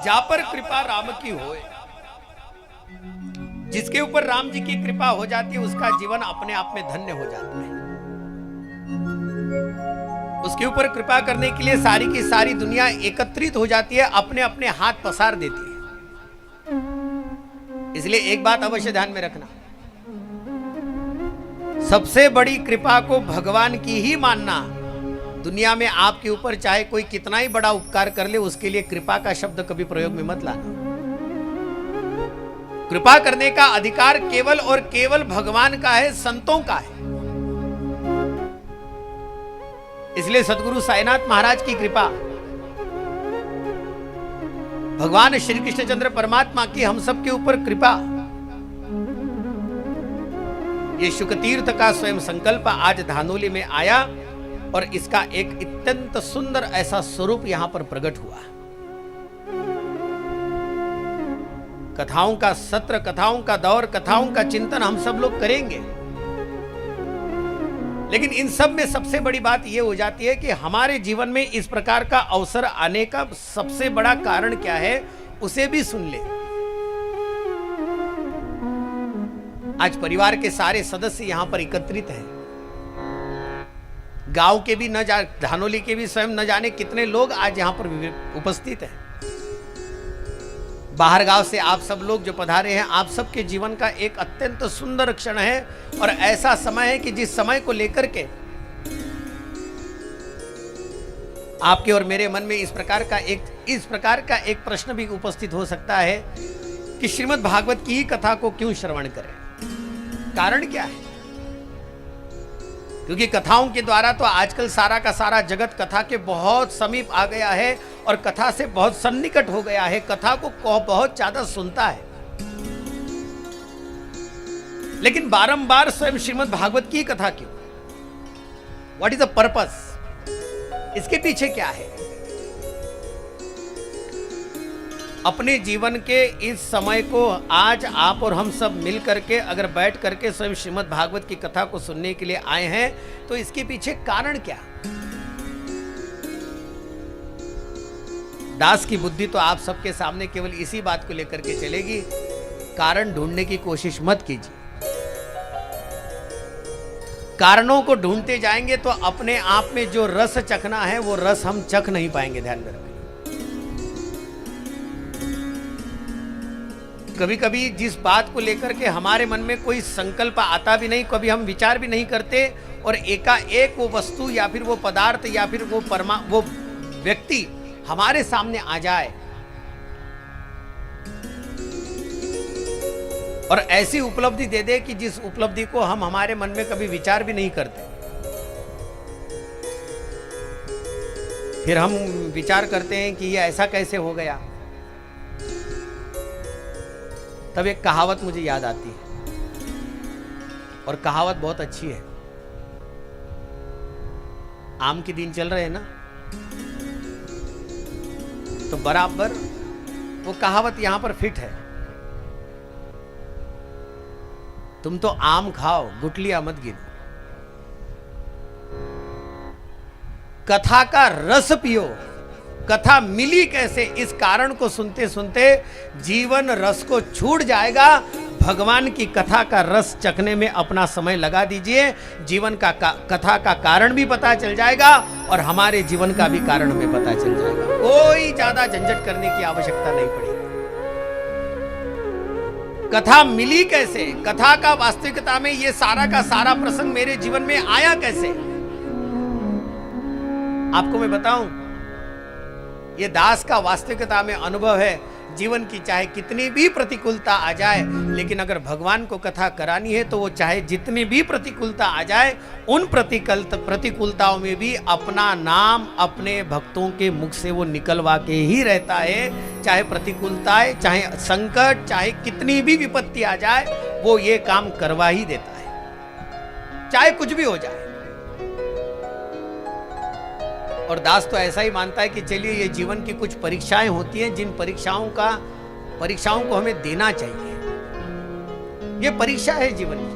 जा पर कृपा राम की होए। जिसके ऊपर राम जी की कृपा हो जाती है उसका जीवन अपने आप में धन्य हो जाता है। उसके ऊपर कृपा करने के लिए सारी की सारी दुनिया एकत्रित हो जाती है, अपने अपने हाथ पसार देती है। इसलिए एक बात अवश्य ध्यान में रखना, सबसे बड़ी कृपा को भगवान की ही मानना। दुनिया में आपके ऊपर चाहे कोई कितना ही बड़ा उपकार कर ले, उसके लिए कृपा का शब्द कभी प्रयोग में मत लाना। कृपा करने का अधिकार केवल और केवल भगवान का है, संतों का है। इसलिए सद्गुरु साईनाथ महाराज की कृपा, भगवान श्री कृष्णचंद्र परमात्मा की हम सब के ऊपर कृपा, ये शुकतीर्थ का स्वयं संकल्प आज धानोली में आया और इसका एक अत्यंत सुंदर ऐसा स्वरूप यहां पर प्रकट हुआ। कथाओं का सत्र, कथाओं का दौर, कथाओं का चिंतन हम सब लोग करेंगे, लेकिन इन सब में सबसे बड़ी बात यह हो जाती है कि हमारे जीवन में इस प्रकार का अवसर आने का सबसे बड़ा कारण क्या है, उसे भी सुन ले। आज परिवार के सारे सदस्य यहां पर एकत्रित हैं। गांव के भी न जा, धानोली के भी स्वयं न जाने कितने लोग आज यहां पर उपस्थित हैं। बाहर गांव से आप सब लोग जो पधारे हैं, आप सबके जीवन का एक अत्यंत सुंदर क्षण है और ऐसा समय है कि जिस समय को लेकर के आपके और मेरे मन में इस प्रकार का एक प्रश्न भी उपस्थित हो सकता है कि श्रीमद् भागवत की ही कथा को क्यों श्रवण करें। कारण क्या है? क्योंकि कथाओं के द्वारा तो आजकल सारा का सारा जगत कथा के बहुत समीप आ गया है और कथा से बहुत सन्निकट हो गया है, कथा को बहुत ज्यादा सुनता है। लेकिन बारंबार स्वयं श्रीमद् भागवत की कथा क्यों? What is the purpose? इसके पीछे क्या है? अपने जीवन के इस समय को आज आप और हम सब मिल करके अगर बैठ करके स्वयं श्रीमद् भागवत की कथा को सुनने के लिए आए हैं, तो इसके पीछे कारण क्या? दास की बुद्धि तो आप सबके सामने केवल इसी बात को लेकर के चलेगी, कारण ढूंढने की कोशिश मत कीजिए। कारणों को ढूंढते जाएंगे तो अपने आप में जो रस चखना है वो रस हम चख नहीं पाएंगे। ध्यान में रखें। कभी कभी जिस बात को लेकर के हमारे मन में कोई संकल्प आता भी नहीं, कभी हम विचार भी नहीं करते और एकाएक वो वस्तु या फिर वो पदार्थ या फिर वो व्यक्ति हमारे सामने आ जाए और ऐसी उपलब्धि दे दे कि जिस उपलब्धि को हम हमारे मन में कभी विचार भी नहीं करते, फिर हम विचार करते हैं कि ये ऐसा कैसे हो गया। तब एक कहावत मुझे याद आती है और कहावत बहुत अच्छी है। आम के दिन चल रहे हैं ना, तो बराबर वो कहावत यहां पर फिट है। तुम तो आम खाओ, गुठलियां मत गिनो। कथा का रस पियो। कथा मिली कैसे, इस कारण को सुनते सुनते जीवन रस को छूट जाएगा। भगवान की कथा का रस चखने में अपना समय लगा दीजिए। जीवन का कथा का कारण भी पता चल जाएगा और हमारे जीवन का भी कारण हमें पता चल जाएगा। कोई ज्यादा झंझट करने की आवश्यकता नहीं पड़ेगी। कथा मिली कैसे, कथा का वास्तविकता में ये सारा का सारा प्रसंग मेरे जीवन में आया कैसे, आपको मैं बताऊं, ये दास का वास्तविकता में अनुभव है। जीवन की चाहे कितनी भी प्रतिकूलता आ जाए, लेकिन अगर भगवान को कथा करानी है तो वो चाहे जितनी भी प्रतिकूलता आ जाए, उन प्रतिकूलताओं में भी अपना नाम अपने भक्तों के मुख से वो निकलवा के ही रहता है। चाहे प्रतिकूलताएं, चाहे संकट, चाहे कितनी भी विपत्ति आ जाए, वो ये काम करवा ही देता है, चाहे कुछ भी हो जाए। और दास तो ऐसा ही मानता है कि चलिए ये जीवन की कुछ परीक्षाएं होती हैं, जिन परीक्षाओं को हमें देना चाहिए। ये परीक्षा है जीवन की।